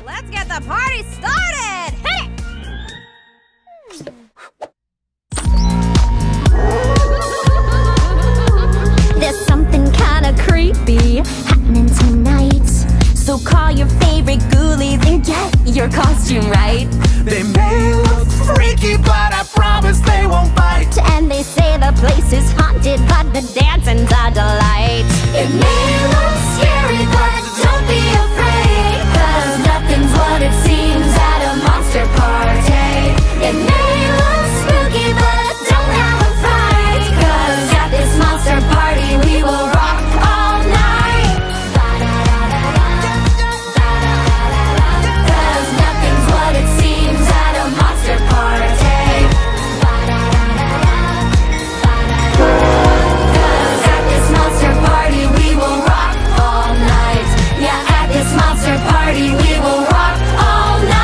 let's get the party started! Hit it! There's something kinda creepy happening tonight. So call your favorite ghoulies and get your costume right. They may look freaky, but I promise they won't bite. And they say the place is haunted, but the dancing's a delight. It may look scary, but don't be afraid, 'cause nothing's what it seems at a monster party. It may look spooky, but don't have a fright, 'cause at this monster party we will rock all night. 'Cause nothing's what it seems at a monster party. 'Cause at this monster party we will rock all night. Yeah, at this monster party we will rock all night.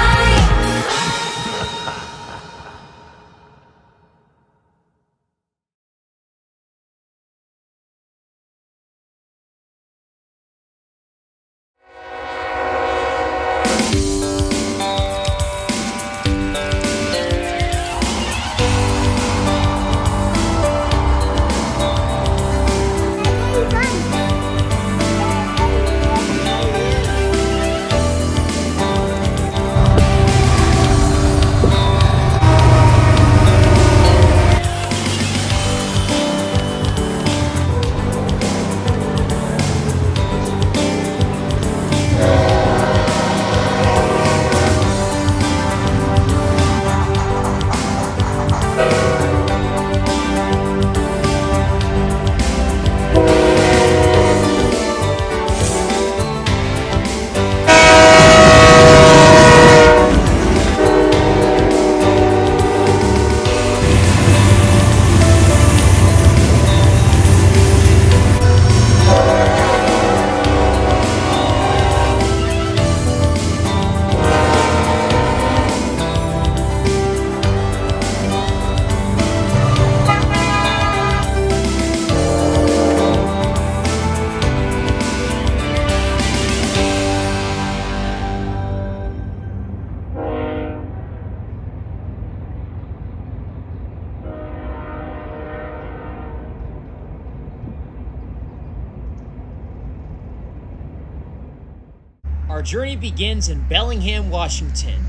Our journey begins in Bellingham, Washington.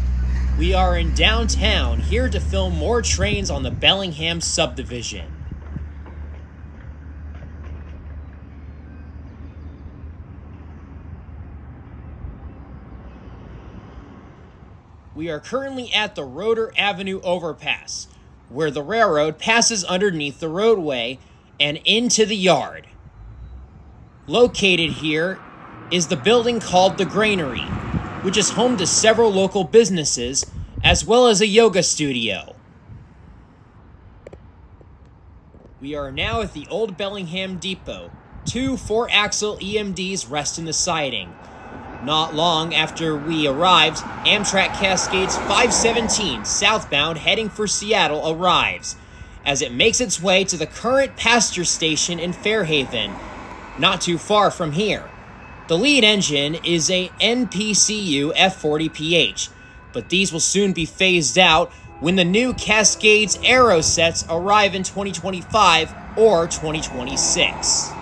We are in downtown, here to film more trains on the Bellingham subdivision. We are currently at the Roeder Avenue overpass, where the railroad passes underneath the roadway and into the yard. Located here is the building called the Granary, which is home to several local businesses, as well as a yoga studio. We are now at the old Bellingham Depot. 2 4-axle EMDs rest in the siding. Not long after we arrived, Amtrak Cascades 517 southbound heading for Seattle arrives, as it makes its way to the current passenger station in Fairhaven, not too far from here. The lead engine is a NPCU F40PH, but these will soon be phased out when the new Cascades Aero sets arrive in 2025 or 2026.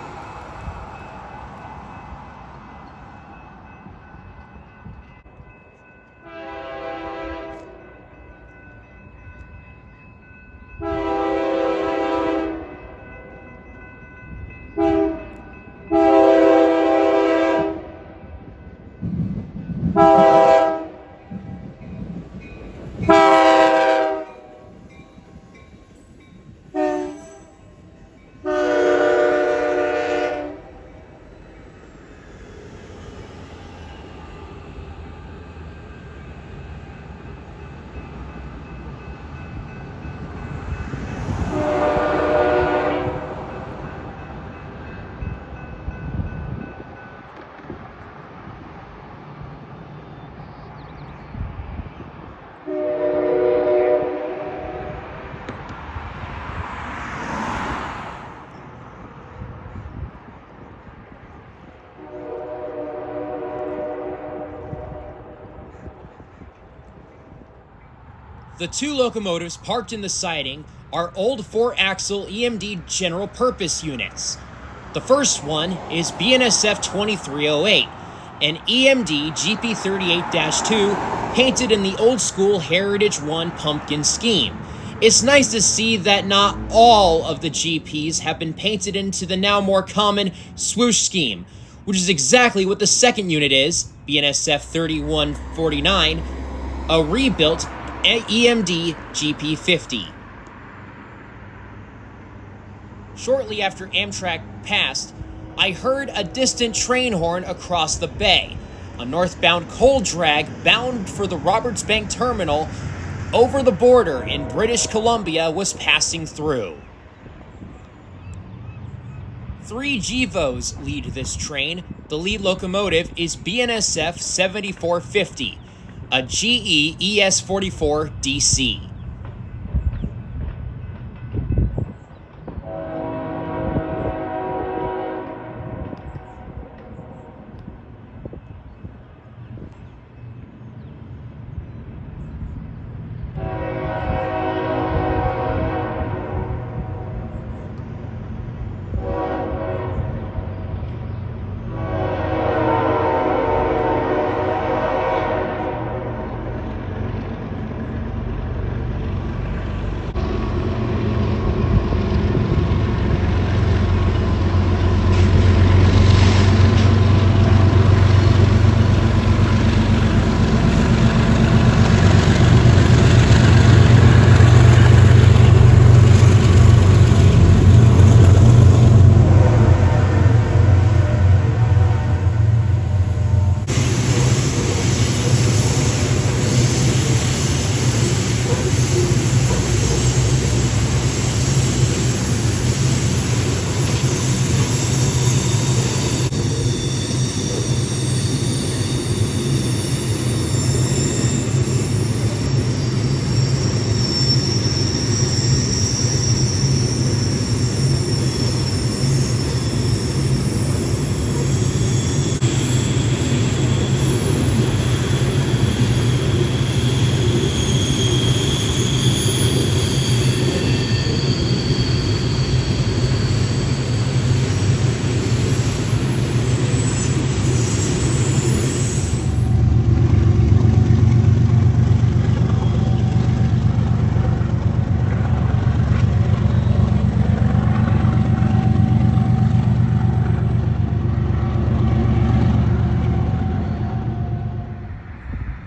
The two locomotives parked in the siding are old 4-axle EMD general purpose units. The first one is BNSF 2308, an EMD GP38-2 painted in the old school Heritage 1 pumpkin scheme. It's nice to see that not all of the GPs have been painted into the now more common swoosh scheme, which is exactly what the second unit is, BNSF 3149, a rebuilt EMD GP50. Shortly after Amtrak passed, I heard a distant train horn across the bay. A northbound coal drag bound for the Robertsbank Terminal over the border in British Columbia was passing through. 3 GEVOs lead this train. The lead locomotive is BNSF 7450, a GE ES44 DC.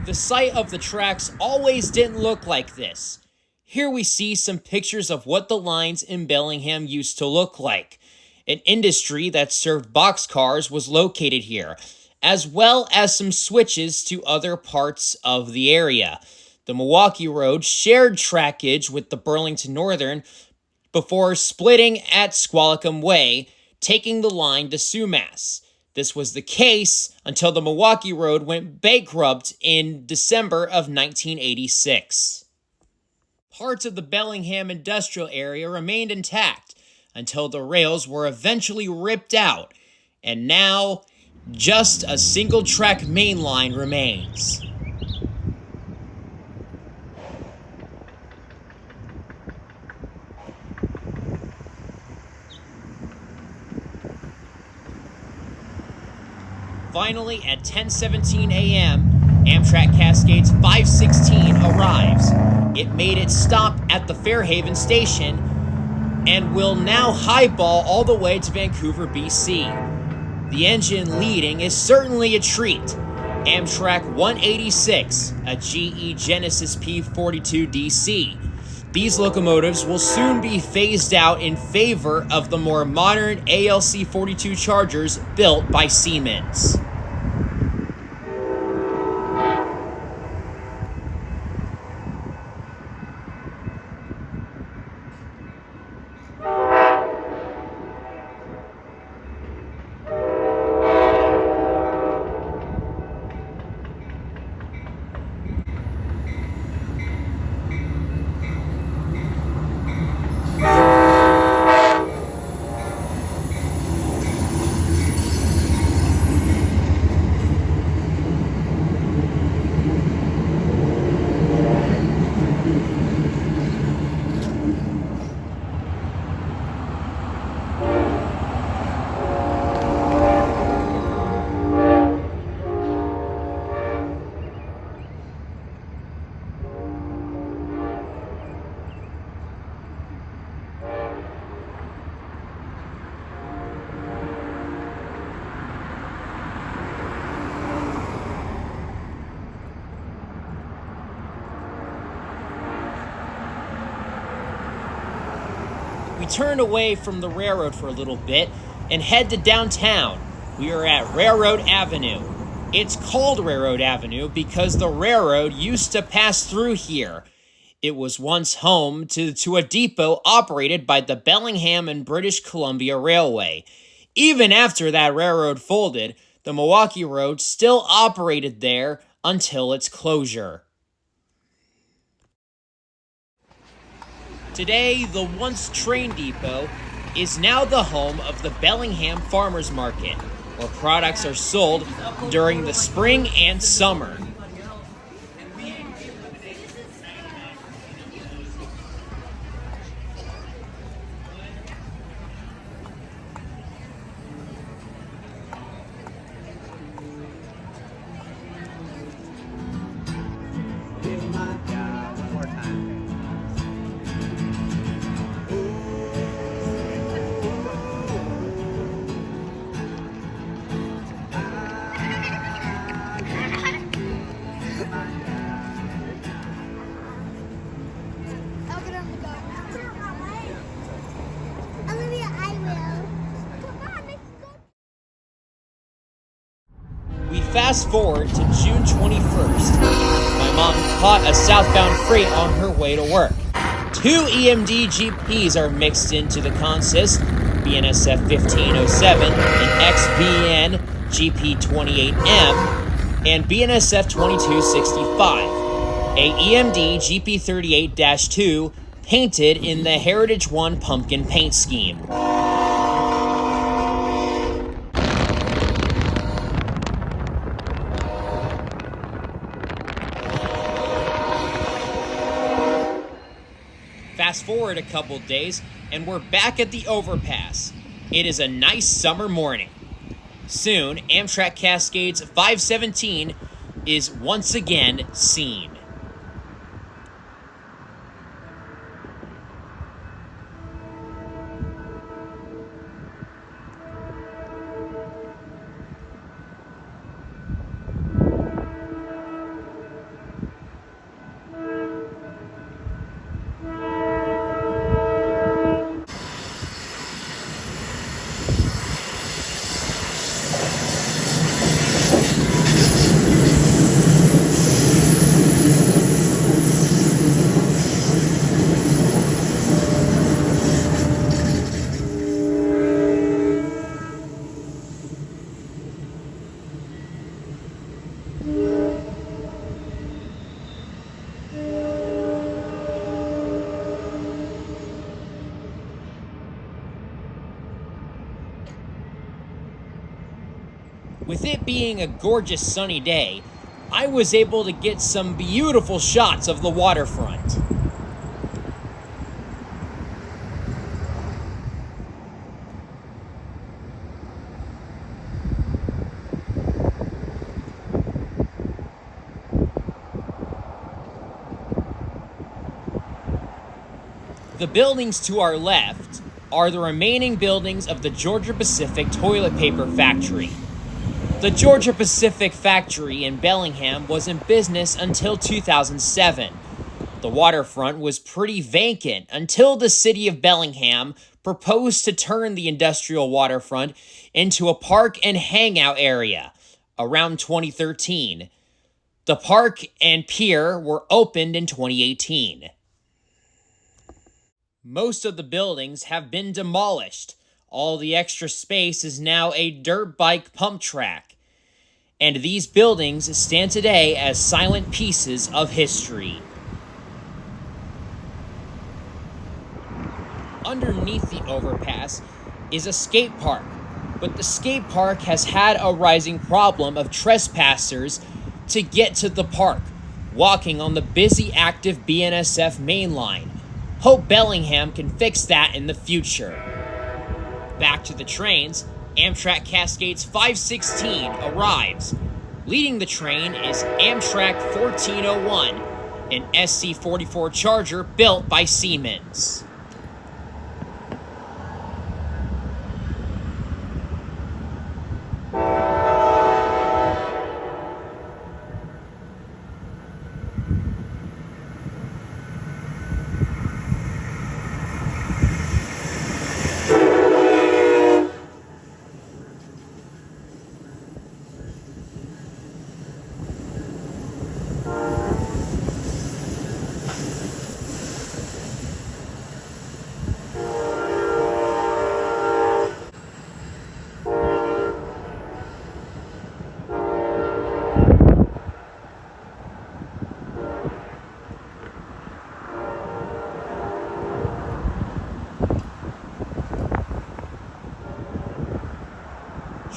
The site of the tracks always didn't look like this. Here we see some pictures of what the lines in Bellingham used to look like. An industry that served boxcars was located here, as well as some switches to other parts of the area. The Milwaukee Road shared trackage with the Burlington Northern before splitting at Squalicum Way, taking the line to Sumas. This was the case until the Milwaukee Road went bankrupt in December of 1986. Parts of the Bellingham industrial area remained intact until the rails were eventually ripped out, and now just a single-track main line remains. Finally, at 10:17 a.m., Amtrak Cascades 516 arrives. It made its stop at the Fairhaven station and will now highball all the way to Vancouver, BC. The engine leading is certainly a treat. Amtrak 186, a GE Genesis P42 DC. These locomotives will soon be phased out in favor of the more modern ALC 42 Chargers built by Siemens. turn away from the railroad for a little bit and head to downtown. We are at Railroad Avenue. It's called Railroad Avenue because the railroad used to pass through here. It was once home to a depot operated by the Bellingham and British Columbia Railway. Even after that railroad folded, the Milwaukee Road still operated there until its closure. Today, the once train depot is now the home of the Bellingham Farmers Market, where products are sold during the spring and summer. I'll get on the go. Olivia, I will. Come on, let's go. We fast forward to June 21st. My mom caught a southbound freight on her way to work. 2 EMD GPs are mixed into the consist, BNSF 1507 and XBN GP28M, and BNSF 2265, a EMD GP38-2 painted in the Heritage 1 pumpkin paint scheme. Fast forward a couple days, and we're back at the overpass. It is a nice summer morning. Soon, Amtrak Cascades 517 is once again seen. With it being a gorgeous sunny day, I was able to get some beautiful shots of the waterfront. The buildings to our left are the remaining buildings of the Georgia Pacific toilet paper factory. The Georgia Pacific factory in Bellingham was in business until 2007. The waterfront was pretty vacant until the city of Bellingham proposed to turn the industrial waterfront into a park and hangout area around 2013. The park and pier were opened in 2018. Most of the buildings have been demolished. All the extra space is now a dirt bike pump track. And these buildings stand today as silent pieces of history. Underneath the overpass is a skate park, but the skate park has had a rising problem of trespassers to get to the park, walking on the busy active BNSF main line. Hope Bellingham can fix that in the future. Back to the trains, Amtrak Cascades 516 arrives. Leading the train is Amtrak 1401, an SC-44 Charger built by Siemens.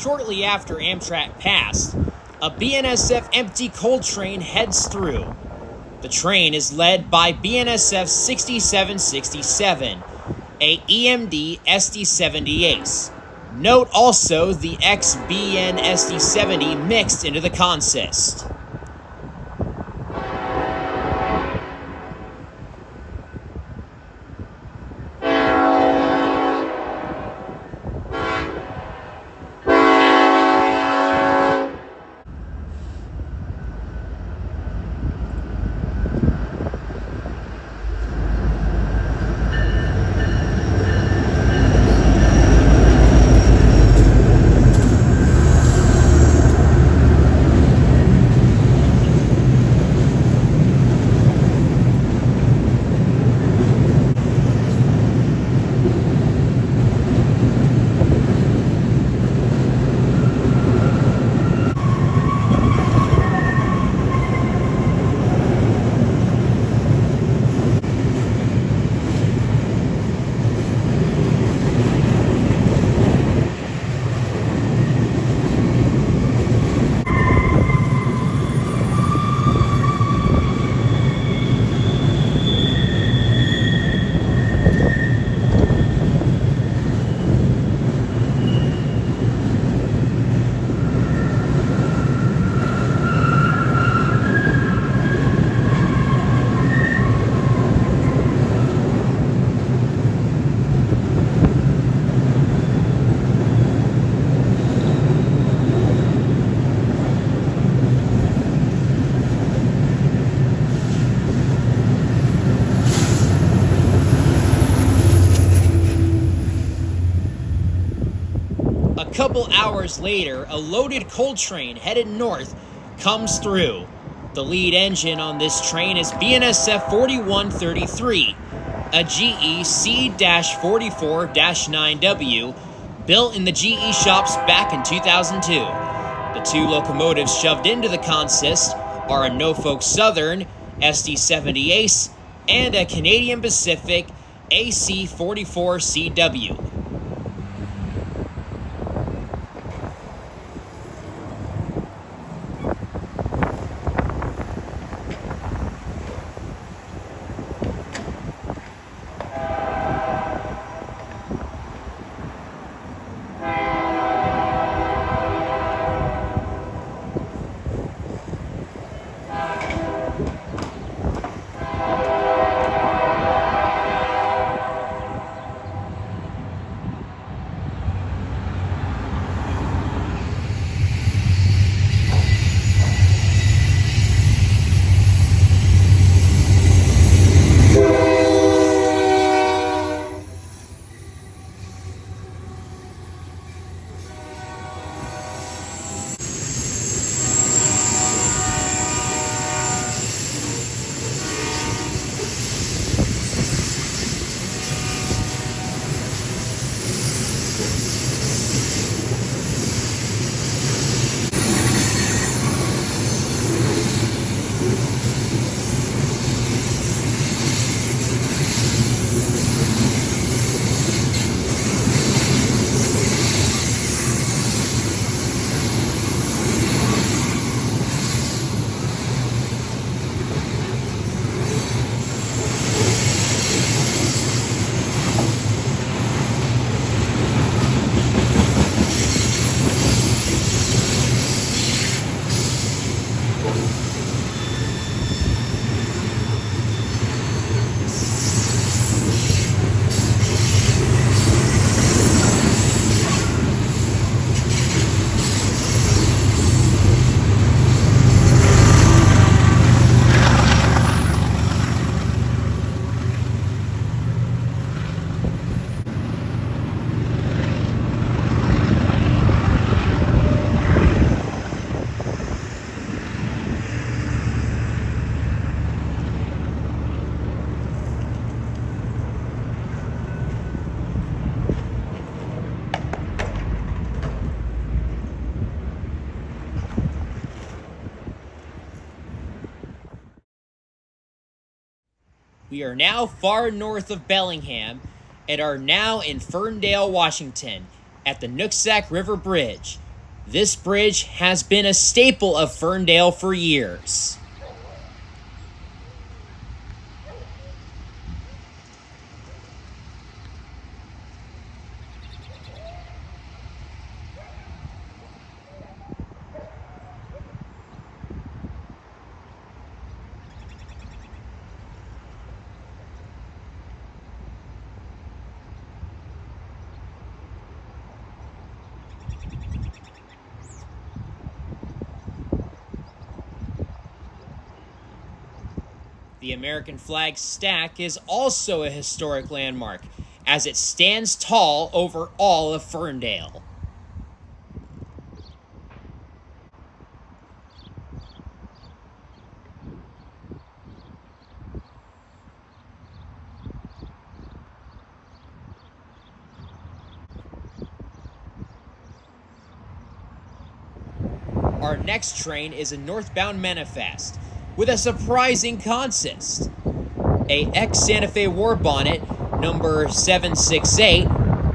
Shortly after Amtrak passed, a BNSF empty coal train heads through. The train is led by BNSF 6767, a EMD SD70 Ace. Note also the XBN SD70 mixed into the consist. A couple hours later, a loaded coal train headed north comes through. The lead engine on this train is BNSF 4133, a GE C-44-9W built in the GE shops back in 2002. The two locomotives shoved into the consist are a Norfolk Southern SD70 Ace and a Canadian Pacific AC-44CW. We are now far north of Bellingham and are now in Ferndale, Washington, at the Nooksack River Bridge, This bridge has been a staple of Ferndale for years. The American flag stack is also a historic landmark, as it stands tall over all of Ferndale. Our next train is a northbound manifest, with a surprising consist. A ex-Santa Fe war bonnet, number 768,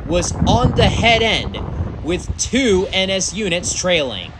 was on the head end, with 2 NS units trailing.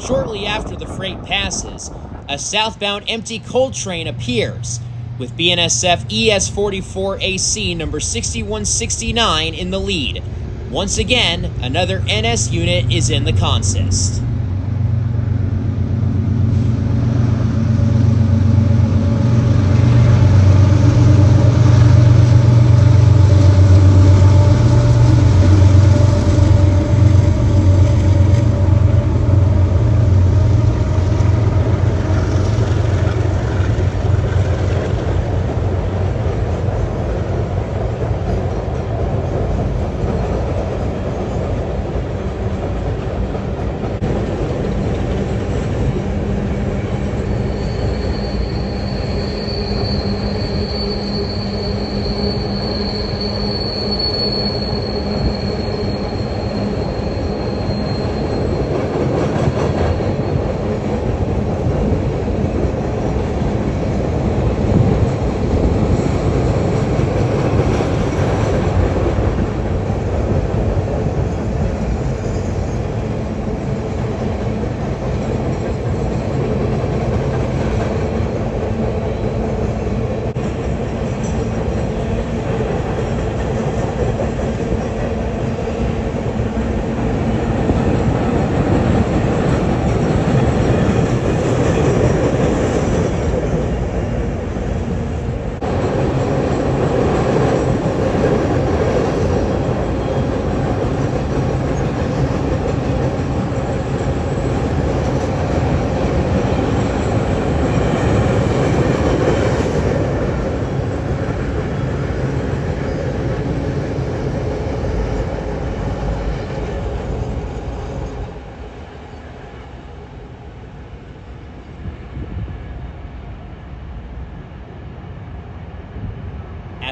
Shortly after the freight passes, a southbound empty coal train appears, with BNSF ES44AC number 6169 in the lead. Once again, another NS unit is in the consist.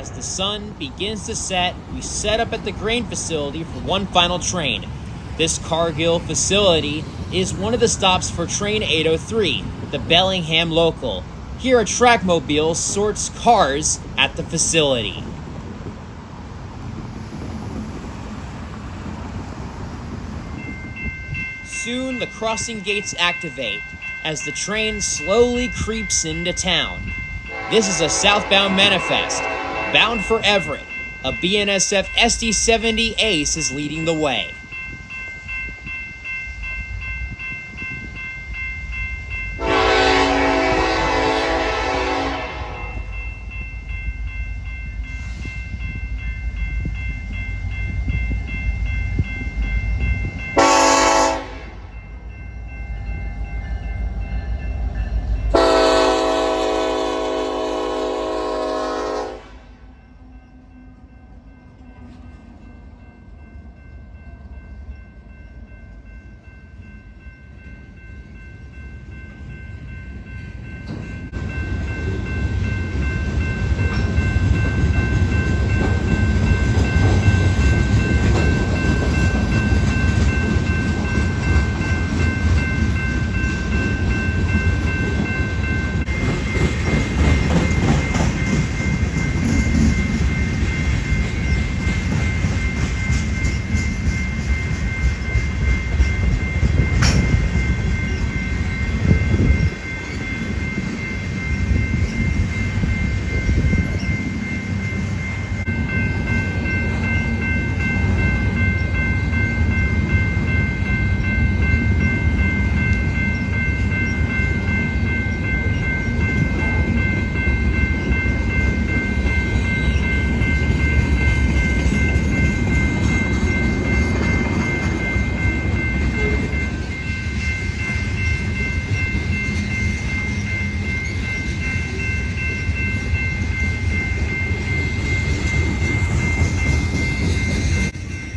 As the sun begins to set, we set up at the grain facility for one final train. This Cargill facility is one of the stops for train 803, the Bellingham local. Here a trackmobile sorts cars at the facility. Soon the crossing gates activate as the train slowly creeps into town. This is a southbound manifest, bound for Everett. A BNSF SD70 Ace is leading the way.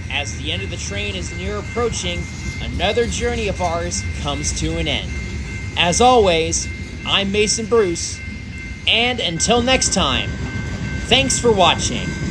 As the end of the train is near approaching, another journey of ours comes to an end. As always, I'm Mason Bruce, and until next time, thanks for watching.